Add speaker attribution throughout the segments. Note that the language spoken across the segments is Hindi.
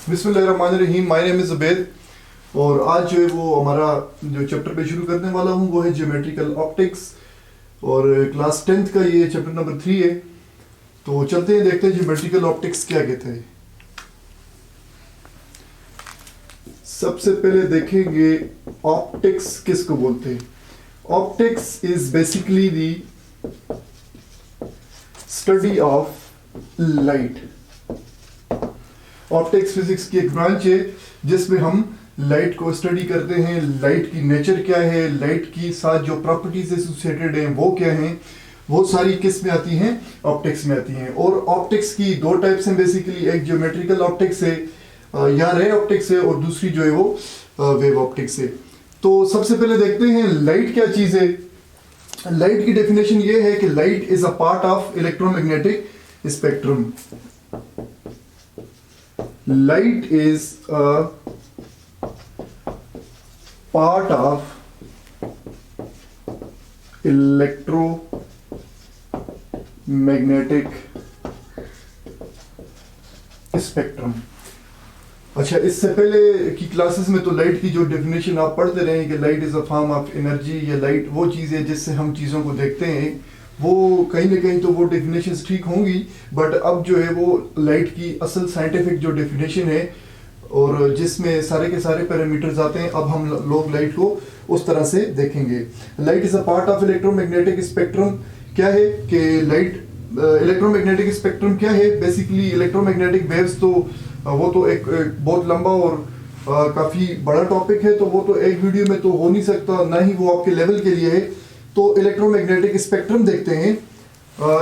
Speaker 1: बिस्मिल्लाहिर्रहमानिर्रहीम। माय नेम इज़ ज़ुबैर और आज जो है वो हमारा जो चैप्टर पे शुरू करने वाला हूँ वो है ज्योमेट्रिकल ऑप्टिक्स और क्लास 10th का ये चैप्टर नंबर 3 है। तो चलते हैं, देखते हैं ज्योमेट्रिकल ऑप्टिक्स क्या कहते हैं। सबसे पहले देखेंगे ऑप्टिक्स किसको बोलते हैं। Optics is basically the study of light. Optics physics की एक ब्रांच है जिसमें हम लाइट को स्टडी करते हैं। लाइट की नेचर क्या है, लाइट की साथ जो प्रॉपर्टीज एसोसिएटेड हैं वो क्या हैं, वो सारी किस में आती हैं, ऑप्टिक्स में आती हैं। और ऑप्टिक्स की दो टाइप्स हैं बेसिकली, एक ज्योमेट्रिकल ऑप्टिक्स है या रे ऑप्टिक्स है, और दूसरी जो है वो वेव ऑप्टिक्स है। तो सबसे पहले देखते हैं लाइट क्या चीज है। लाइट की डेफिनेशन ये है कि light is a part of electromagnetic spectrum. Light is a part of electromagnetic spectrum। अच्छा, इससे पहले की क्लासेस में तो लाइट की जो डेफिनेशन आप पढ़ते रहे कि light is a form of energy, या लाइट वो चीज़ है जिससे हम चीज़ों को देखते हैं। वो कहीं ना कहीं तो वो डेफिनेशंस ठीक होंगी, बट अब जो है वो लाइट की असल साइंटिफिक जो डेफिनेशन है और जिसमें सारे के सारे पैरामीटर्स आते हैं, अब हम लोग लाइट को उस तरह से देखेंगे। Light is a part of electromagnetic spectrum. क्या है कि लाइट इलेक्ट्रोमैग्नेटिक स्पेक्ट्रम क्या है, बेसिकली इलेक्ट्रोमैग्नेटिक वेव्स तो वो तो एक बहुत लंबा और काफ़ी बड़ा टॉपिक है, तो वो तो एक वीडियो में तो हो नहीं सकता, ना ही वो आपके लेवल के लिए है। तो इलेक्ट्रोमैग्नेटिक स्पेक्ट्रम देखते हैं।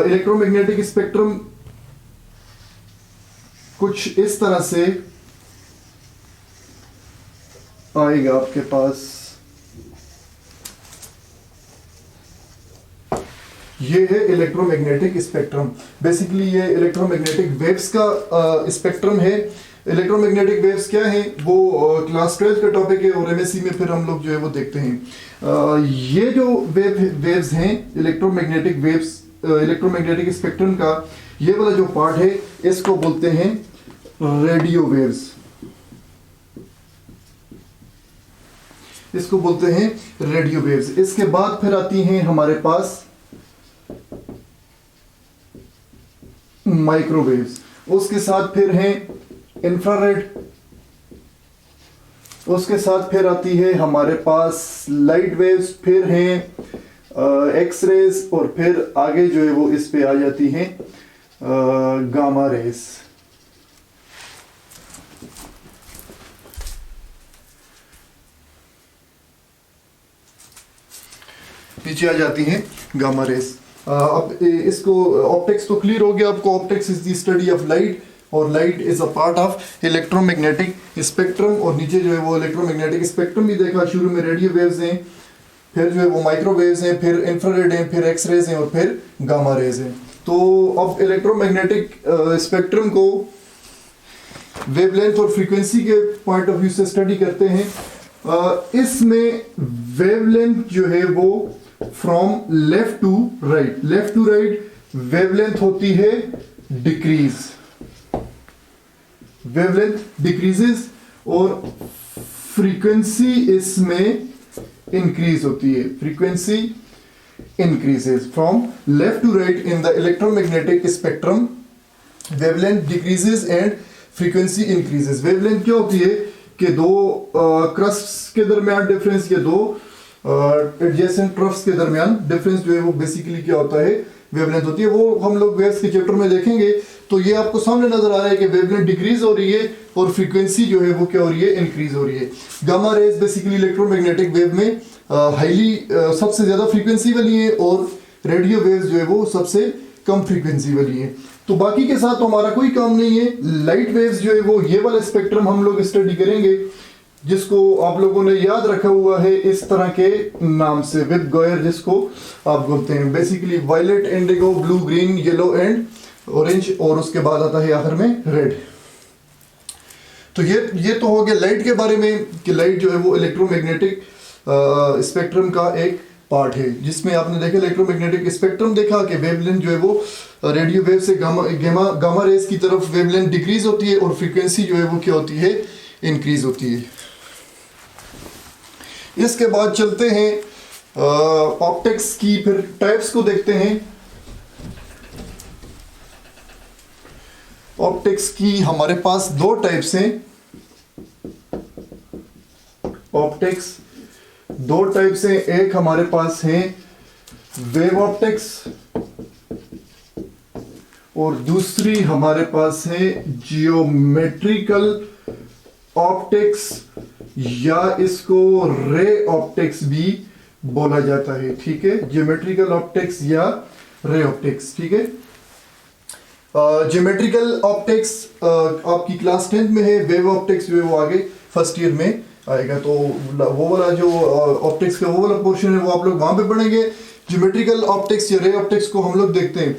Speaker 1: इलेक्ट्रोमैग्नेटिक स्पेक्ट्रम कुछ इस तरह से आएगा आपके पास। ये है इलेक्ट्रोमैग्नेटिक स्पेक्ट्रम। बेसिकली ये इलेक्ट्रोमैग्नेटिक वेव्स का स्पेक्ट्रम है। इलेक्ट्रोमैग्नेटिक वेव्स क्या है वो क्लास 12 का टॉपिक है, और एमएससी में फिर हम लोग जो है वो देखते हैं। ये जो वेव्स हैं इलेक्ट्रोमैग्नेटिक वेव्स, इलेक्ट्रोमैग्नेटिक स्पेक्ट्रम का ये वाला जो पार्ट है इसको बोलते हैं रेडियो वेव्स। इसको बोलते हैं रेडियो वेव्स। इसके बाद फिर आती हैं हमारे पास माइक्रोवेव्स, उसके साथ फिर हैं इंफ्रारेड, उसके साथ फिर आती है हमारे पास लाइट वेव्स, फिर हैं एक्स रेज, और फिर आगे जो है वो इस पे आ जाती हैं गामा रेज। पीछे आ जाती हैं गामा रेज। अब इसको ऑप्टिक्स तो क्लियर हो गया आपको। Optics is the study of light, और light is a part of electromagnetic spectrum. और नीचे जो है वो इलेक्ट्रोमैग्नेटिक स्पेक्ट्रम भी देखा, शुरू में रेडियो वेव्स हैं, फिर जो है वो माइक्रोवेव्स हैं, फिर इंफ्रारेड हैं, फिर एक्स रेज हैं, और फिर गामा रेज हैं। तो अब इलेक्ट्रोमैग्नेटिक स्पेक्ट्रम को वेवलेंथ और फ्रीक्वेंसी के पॉइंट ऑफ व्यू से स्टडी करते हैं। इसमें वेवलेंथ जो है वो from left to right wavelength होती है डिक्रीज, वेवलेंथ डिक्रीजेस, और फ्रीक्वेंसी इसमें इंक्रीज होती है, frequency increases from left to right in the electromagnetic spectrum. Wavelength decreases and frequency increases. Wavelength क्या होती है कि दो क्रस्ट्स के दरमियान डिफरेंस, या दो एडजेसेंट ट्रफ्स के दरमियान डिफरेंस जो है वो बेसिकली क्या होता है, वेवलेंथ होती है। वो हम लोग वेव्स के चैप्टर में देखेंगे। तो ये आपको सामने नजर आ रहा है कि वेवलेंथ डिक्रीज हो रही है और फ्रीक्वेंसी जो है वो क्या हो रही है, इंक्रीज हो रही है। Gamma rays basically electromagnetic wave में हाईली सबसे ज्यादा फ्रीक्वेंसी वाली है, और रेडियो वेव्स जो है वो सबसे कम फ्रीक्वेंसी वाली है। तो बाकी के साथ तो हमारा कोई काम नहीं है। लाइट वेव्स जो है वो ये वाला स्पेक्ट्रम हम लोग स्टडी करेंगे, जिसको आप लोगों ने याद रखा हुआ है इस तरह के नाम से, विद गोयर जिसको आप बोलते हैं। Basically violet, indigo, blue, green, yellow and orange, और उसके बाद आता है आखिर में रेड। तो ये तो हो गया लाइट के बारे में कि लाइट जो है वो इलेक्ट्रोमैग्नेटिक स्पेक्ट्रम का एक पार्ट है, जिसमें आपने देखा इलेक्ट्रोमैग्नेटिक स्पेक्ट्रम देखा कि वेवलेंथ जो है वो रेडियो वेव से गामा रेज की तरफ वेवलेंथ डिक्रीज होती है और फ्रीक्वेंसी जो है वो क्या होती है, इंक्रीज होती है। इसके बाद चलते हैं ऑप्टिक्स की फिर टाइप्स को देखते हैं। ऑप्टिक्स की हमारे पास दो टाइप्स हैं। ऑप्टिक्स दो टाइप्स हैं, एक हमारे पास है वेव ऑप्टिक्स और दूसरी हमारे पास है जियोमेट्रिकल ऑप्टिक्स या इसको रे ऑप्टिक्स भी बोला जाता है। ठीक है, जियोमेट्रिकल ऑप्टिक्स या रे ऑप्टिक्स। ठीक है, जियोमेट्रिकल ऑप्टिक्स आपकी क्लास 10th में है, वेव ऑप्टिक्स जो है वो आगे फर्स्ट ईयर में आएगा। तो वो वाला जो ऑप्टिक्स का वो वाला पोर्शन है वो आप लोग वहां पे पढ़ेंगे। जियोमेट्रिकल ऑप्टिक्स या रे ऑप्टिक्स को हम लोग देखते हैं।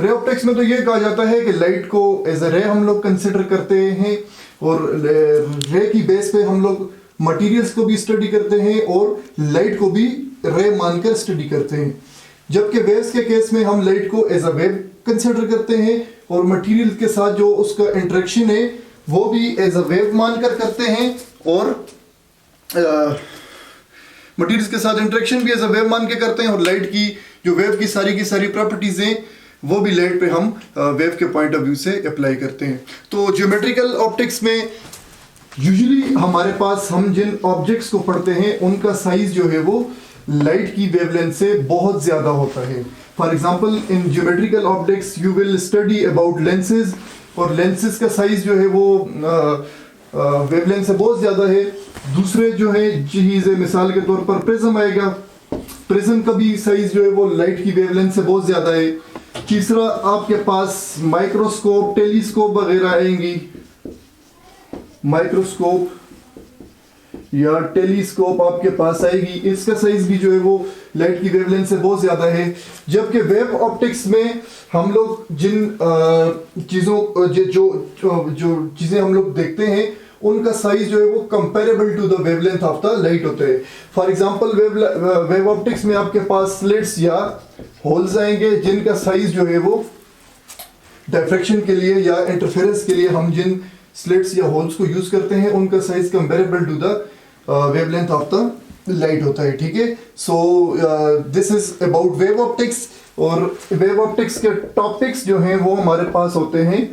Speaker 1: रे ऑप्टिक्स में तो ये कहा जाता है कि लाइट को एज अ रे हम लोग कंसिडर करते हैं और रे की बेस पे हम लोग मटेरियल्स को भी स्टडी करते हैं और लाइट को भी रे मानकर स्टडी करते हैं। जबकि वेव्स के केस में हम लाइट को एज अ वेव कंसिडर करते हैं और मटेरियल के साथ जो उसका इंटरेक्शन है वो भी एज अ वेव मानकर करते हैं और मटेरियल्स के साथ इंटरेक्शन भी एज अ वेव मान के करते हैं और लाइट की जो वेव की सारी प्रॉपर्टीज हैं वो भी लाइट पे हम वेव के पॉइंट ऑफ व्यू से अप्लाई करते हैं। तो जियोमेट्रिकल ऑप्टिक्स में यूजुअली हमारे पास हम जिन ऑब्जेक्ट्स को पढ़ते हैं उनका साइज जो है वो लाइट की वेवलेंथ से बहुत ज्यादा होता है। For example in geometrical objects you will study about lenses और लेंसेज का साइज जो है वो वेवलेंथ से बहुत ज्यादा है। दूसरे जो है चीज है, मिसाल के तौर पर प्रिज्म आएगा, प्रिज्म का भी साइज जो है वो लाइट की वेवलेंथ से बहुत ज्यादा है। तीसरा आपके पास माइक्रोस्कोप, टेलीस्कोप वगैरह आएंगी। माइक्रोस्कोप या टेलीस्कोप आपके पास आएगी, इसका साइज भी जो है वो लाइट की वेवलेंथ से बहुत ज्यादा है। जबकि वेव ऑप्टिक्स में हम लोग जिन चीजों जो चीजें हम लोग देखते हैं उनका साइज जो है वो comparable to the wavelength of the light होते हैं। फॉर एग्जांपल वेव ऑप्टिक्स में आपके पास स्लिट्स या होल्स आएंगे जिनका साइज जो है वो डिफ्रैक्शन के लिए या इंटरफेरेंस के लिए हम जिन स्लिट्स या होल्स को यूज करते हैं उनका size comparable to the wavelength of the light होता है। ठीक है, so this is about wave optics. और वेव ऑप्टिक्स के टॉपिक्स जो हैं वो हमारे पास होते हैं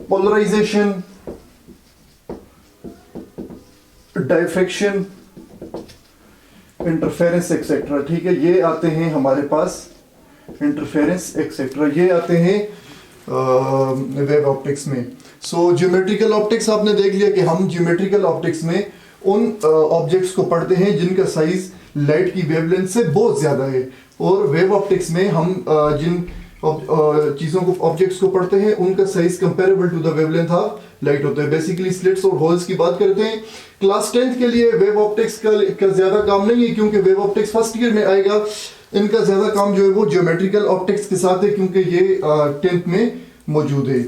Speaker 1: पोलराइजेशन, डिफ्रैक्शन, इंटरफेरेंस एक्सेट्रा। ठीक है, ये आते हैं हमारे पास, इंटरफेरेंस एक्सेट्रा ये आते हैं वेव ऑप्टिक्स में। सो ज्योमेट्रिकल ऑप्टिक्स आपने देख लिया कि हम ज्योमेट्रिकल ऑप्टिक्स में उन ऑब्जेक्ट्स को पढ़ते हैं जिनका साइज लाइट की वेवलेंथ से बहुत ज्यादा है और वेव ऑप्टिक्स में हम जिन चीजों को ऑब्जेक्ट्स को पढ़ते हैं उनका size comparable to the wavelength of light होता है। बेसिकली स्लिट्स और होल्स की बात करते हैं। क्लास 10th के लिए वेव ऑप्टिक्स का ज्यादा काम नहीं है क्योंकि वेव ऑप्टिक्स फर्स्ट ईयर में आएगा। इनका ज्यादा काम जो है वो ज्योमेट्रिकल ऑप्टिक्स के साथ है क्योंकि ये 10th में मौजूद है।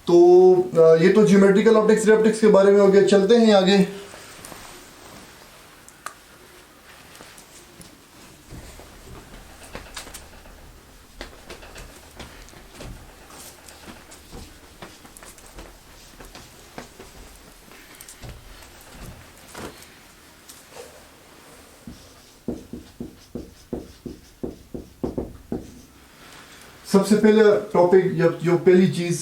Speaker 1: तो ये तो ज्योमेट्रिकल ऑप्टिक्स, रे ऑप्टिक्स के बारे में हो गया। चलते हैं आगे। सबसे पहले टॉपिक जो पहली चीज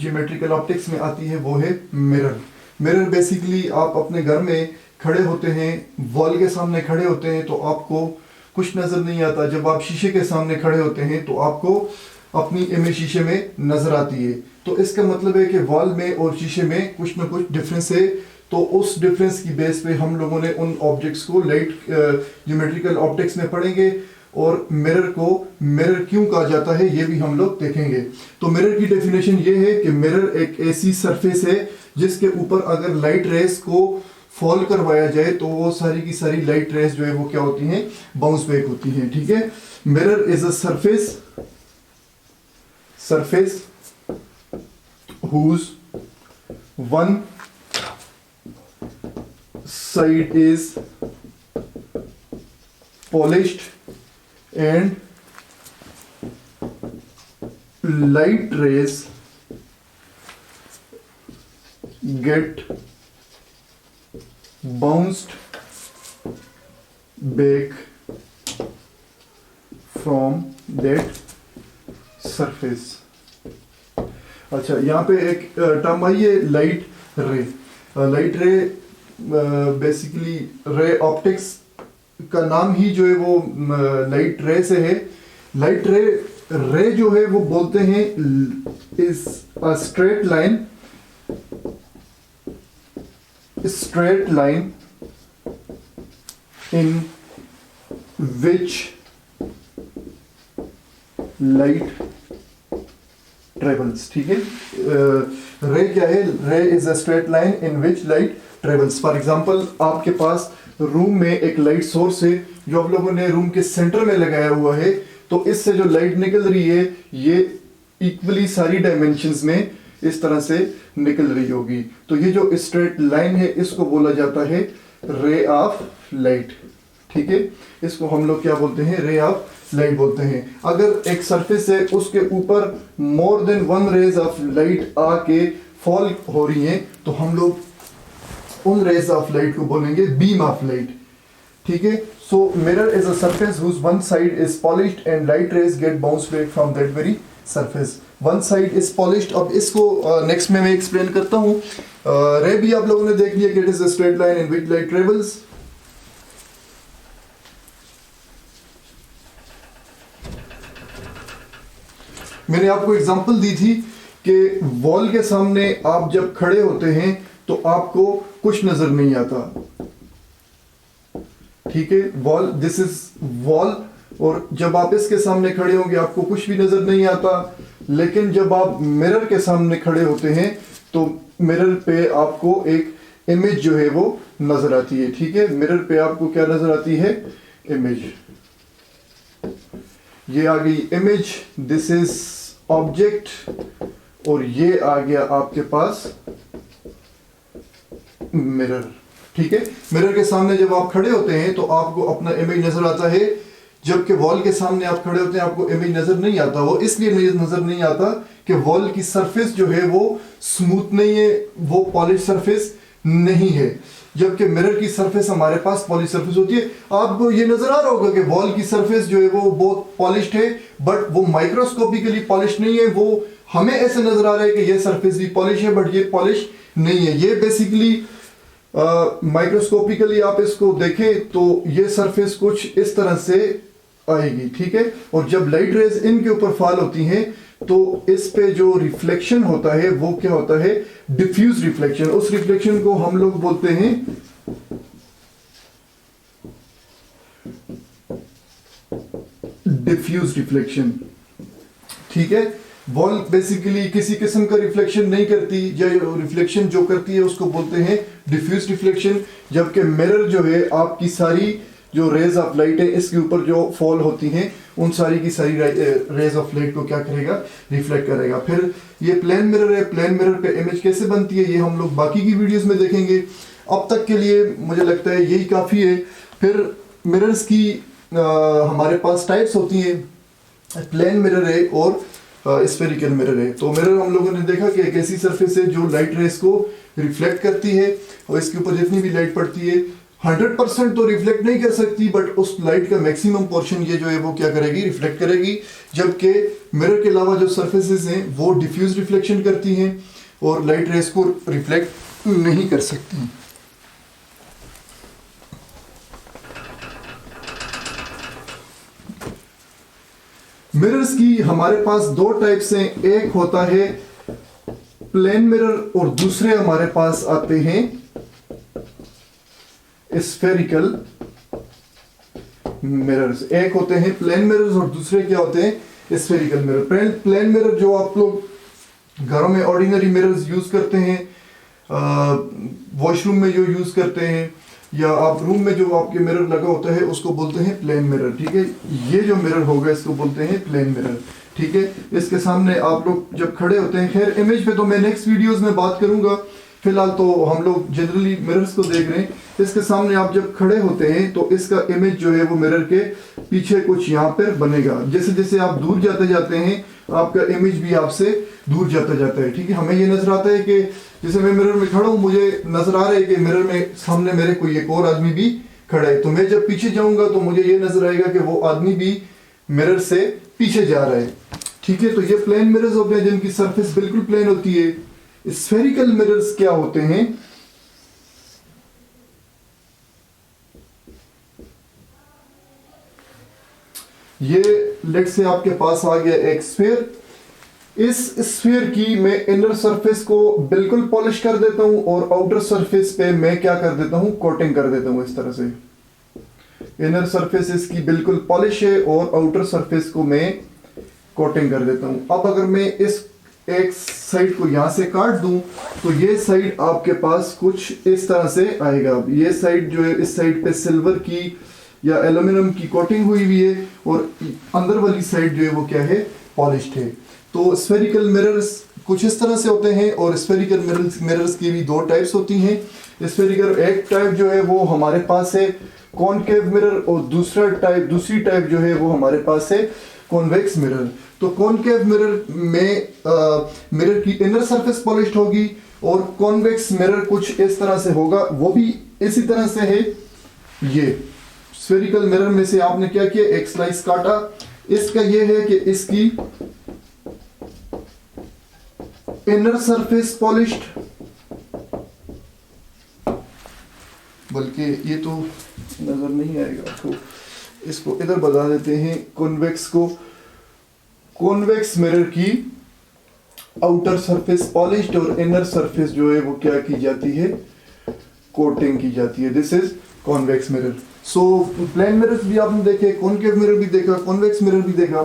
Speaker 1: ज्योमेट्रिकल ऑप्टिक्स में आती है वो है मिरर। मिरर बेसिकली आप अपने घर में खड़े होते हैं, वॉल के सामने खड़े होते हैं तो आपको कुछ नजर नहीं आता। जब आप शीशे के सामने खड़े होते हैं तो आपको अपनी इमेज शीशे में नजर आती है। तो इसका मतलब है कि वॉल में और शीशे में कुछ ना कुछ डिफरेंस है। तो उस डिफरेंस की बेस पे हम लोगों ने उन ऑब्जेक्ट्स को लाइट ज्योमेट्रिकल ऑप्टिक्स में पढ़ेंगे और मिरर को मिरर क्यों कहा जाता है ये भी हम लोग देखेंगे। तो मिरर की डेफिनेशन ये है कि मिरर एक ऐसी सरफेस है जिसके ऊपर अगर लाइट रेस को फॉल करवाया जाए तो वो सारी की सारी लाइट रेस जो है वो क्या होती हैं, बाउंस बैक होती हैं। ठीक है, mirror is a surface whose one side is polished and light rays get bounced back from that surface. अच्छा, यहाँ पे एक टर्म आई है लाइट रे. लाइट रे बेसिकली रे ऑप्टिक्स का नाम ही जो है वो लाइट रे से है. लाइट रे जो है वो बोलते हैं is a straight line in which light travels. ठीक है, रे क्या है? रे is a straight line in which light travels. For example, आपके पास रूम में एक लाइट सोर्स है जो आप लोगों ने रूम के सेंटर में लगाया हुआ है. तो इससे जो लाइट निकल रही है ये इक्वली सारी डायमेंशंस में इस तरह से निकल रही होगी. तो ये जो स्ट्रेट लाइन है इसको बोला जाता है रे ऑफ लाइट. ठीक है, इसको हम लोग क्या बोलते हैं? रे ऑफ लाइट बोलते हैं. अगर एक सरफेस है उसके ऊपर more than one rays of light आके फॉल हो रही हैं तो हम लोग उन रेज ऑफ लाइट को बोलेंगे बीम ऑफ लाइट. ठीक है, so mirror is a surface whose one side is polished and light rays get bounce back from that very surface. One side is polished. अब इसको नेक्स्ट में मैं एक्सप्लेन करता हूँ. रे भी आप लोगों ने देख लिया कि it is a straight line in which light travels. मैंने आपको एग्जांपल दी थी कि वॉल के सामने आप जब खड़े होते हैं तो आपको कुछ नजर नहीं आता. ठीक है, वॉल, दिस इज वॉल, और जब आप इसके सामने खड़े होंगे आपको कुछ भी नजर नहीं आता. लेकिन जब आप मिरर के सामने खड़े होते हैं तो मिरर पे आपको एक इमेज जो है वो नजर आती है. ठीक है, मिरर पे आपको क्या नजर आती है? इमेज. ये आ गई इमेज, दिस इज ऑब्जेक्ट, और ये आ गया आपके पास मिरर. ठीक है, मिरर के सामने जब आप खड़े होते हैं तो आपको अपना इमेज नजर आता है. जबकि वॉल के सामने आप खड़े होते हैं आपको इमेज नजर नहीं आता. वो इसलिए नजर नहीं आता कि वॉल की सरफेस जो है वो स्मूथ नहीं है, वो पॉलिश सरफेस नहीं है. जबकि मिरर की सरफेस हमारे पास पॉलिश सरफेस होती है. आपको ये नजर आ रहा होगा कि वॉल की सरफेस जो है वो बहुत पॉलिश्ड है, बट वो माइक्रोस्कोपिकली पॉलिश नहीं है. वो हमें ऐसे नजर आ रहा है कि ये सरफेस भी पॉलिश है, बट ये पॉलिश नहीं है. ये बेसिकली माइक्रोस्कोपिकली आप इसको देखें तो ये सरफेस कुछ इस तरह से आएगी. ठीक है, और जब लाइट रेज इनके ऊपर फॉल होती हैं तो इस पे जो रिफ्लेक्शन होता है वो क्या होता है? Diffuse reflection. उस रिफ्लेक्शन को हम लोग बोलते हैं डिफ्यूज रिफ्लेक्शन. ठीक है, वॉल बेसिकली किसी किस्म का रिफ्लेक्शन नहीं करती, या रिफ्लेक्शन जो करती है उसको बोलते हैं डिफ्यूज रिफ्लेक्शन. जबकि मिरर जो है आपकी सारी जो रेज ऑफ लाइट है इसके ऊपर जो फॉल होती हैं उन सारी की सारी रेज ऑफ लाइट को क्या करेगा? रिफ्लेक्ट करेगा. फिर ये प्लेन मिरर है, प्लेन मिरर पे इमेज कैसे बनती है ये हम लोग बाकी की वीडियोस में देखेंगे. अब तक के लिए मुझे लगता है यही काफ़ी है. फिर मिरर्स की हमारे पास टाइप्स होती हैं. प्लेन मिरर है और स्फेरिकल मिरर है. तो मिरर हम लोगों ने देखा कि एक ऐसी सरफेस है जो लाइट रेस को रिफ्लेक्ट करती है, और इसके ऊपर जितनी भी लाइट पड़ती है 100% तो रिफ्लेक्ट नहीं कर सकती, बट उस लाइट का मैक्सिमम पोर्शन ये जो है वो क्या करेगी? रिफ्लेक्ट करेगी. जबकि मिरर के अलावा जो सरफेसेस हैं वो डिफ्यूज रिफ्लेक्शन करती हैं और लाइट रेस को रिफ्लेक्ट नहीं कर सकती. मिरर्स की हमारे पास दो टाइप्स हैं. एक होता है प्लेन मिरर और दूसरे हमारे पास आते हैं स्फेरिकल मिरर्स. एक होते हैं प्लेन मिरर्स और दूसरे क्या होते हैं? Spherical mirror. प्लेन मिरर जो आप लोग घरों में ऑर्डिनरी मिरर्स यूज करते हैं, वॉशरूम में जो यूज करते हैं, या आप रूम में जो आपके मिरर लगा होता है उसको बोलते हैं प्लेन मिरर. ठीक है, ये जो मिरर होगा इसको बोलते हैं प्लेन मिरर. ठीक है, इसके सामने आप लोग जब खड़े होते हैं, खैर इमेज पे तो मैं नेक्स्ट वीडियोस में बात करूंगा फिलहाल तो हम लोग जनरली मिरर्स को देख रहे हैं। इसके सामने आप जब खड़े होते हैं तो इसका इमेज जो है वो मिरर के पीछे कुछ यहाँ पर बनेगा। जैसे जैसे आप दूर जाते जाते हैं आपका इमेज भी आपसे दूर जाता जाता है। ठीक है, हमें ये नजर आता है कि जैसे मैं मिरर में खड़ा हूँ, मुझे नजर आ रहा है कि मिरर में सामने मेरे कोई एक और आदमी भी खड़ा है। तो मैं जब पीछे जाऊंगा तो मुझे ये नजर आएगा कि वो आदमी भी मिरर से पीछे जा रहा है। ठीक है, तो ये प्लेन मिरर्स होते हैं जिनकी सरफेस बिल्कुल प्लेन होती है। स्फेरिकल मिरर्स क्या होते हैं? ये लेट से आपके पास आ गया एक स्फीयर। इस स्फीयर की मैं इनर सरफेस को बिल्कुल पॉलिश कर देता हूं और आउटर सरफेस पे मैं क्या कर देता हूं, कोटिंग कर देता हूं। इस तरह से इनर सरफेस इसकी बिल्कुल पॉलिश है और आउटर सरफेस को मैं कोटिंग कर देता हूं। अब अगर मैं इस एक साइड को यहां से काट दूं तो ये साइड आपके पास कुछ इस तरह से आएगा। ये साइड जो है, इस साइड पे सिल्वर की या एल्यूमिनियम की कोटिंग हुई हुई है और अंदर वाली साइड जो है वो क्या है, पॉलिश्ड है। तो स्फेरिकल मिरर्स कुछ इस तरह से होते हैं और स्फेरिकल मिरर्स की भी दो टाइप्स होती हैं। स्फेरिकल एक टाइप जो है वो हमारे पास है कॉनकेव मिरर और दूसरी टाइप जो है वो हमारे पास है कॉन्वेक्स मिरर। तो कॉनकेव मिरर में मिरर की इनर सरफेस पॉलिश्ड होगी और कॉन्वेक्स मिरर कुछ इस तरह से होगा, वो भी इसी तरह से है। ये स्फेरिकल मिरर में से आपने क्या किया, एक स्लाइस काटा। इसका ये है कि इसकी इनर सरफेस पॉलिश्ड, बल्कि ये तो नजर नहीं आएगा तो इसको इधर बता देते हैं। कॉन्वेक्स मिरर की आउटर सरफेस पॉलिश्ड और इनर सरफेस जो है वो क्या की जाती है, कोटिंग की जाती है। This is convex mirror. So plane mirrors भी आपने देखे, कॉनकेव मिरर भी देखा, कॉन्वेक्स मिरर भी देखा।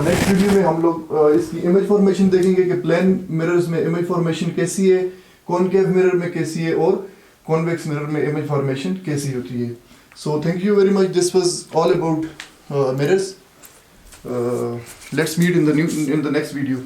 Speaker 1: नेक्स्ट वीडियो में हम लोग इसकी इमेज फॉर्मेशन देखेंगे कि प्लेन मिरर्स में इमेज फॉर्मेशन कैसी है, कॉनकेव मिरर में कैसी है और कॉन्वेक्स मिरर में इमेज फॉर्मेशन कैसी होती है। So thank you very much. This was all about mirrors. Let's meet in the next video.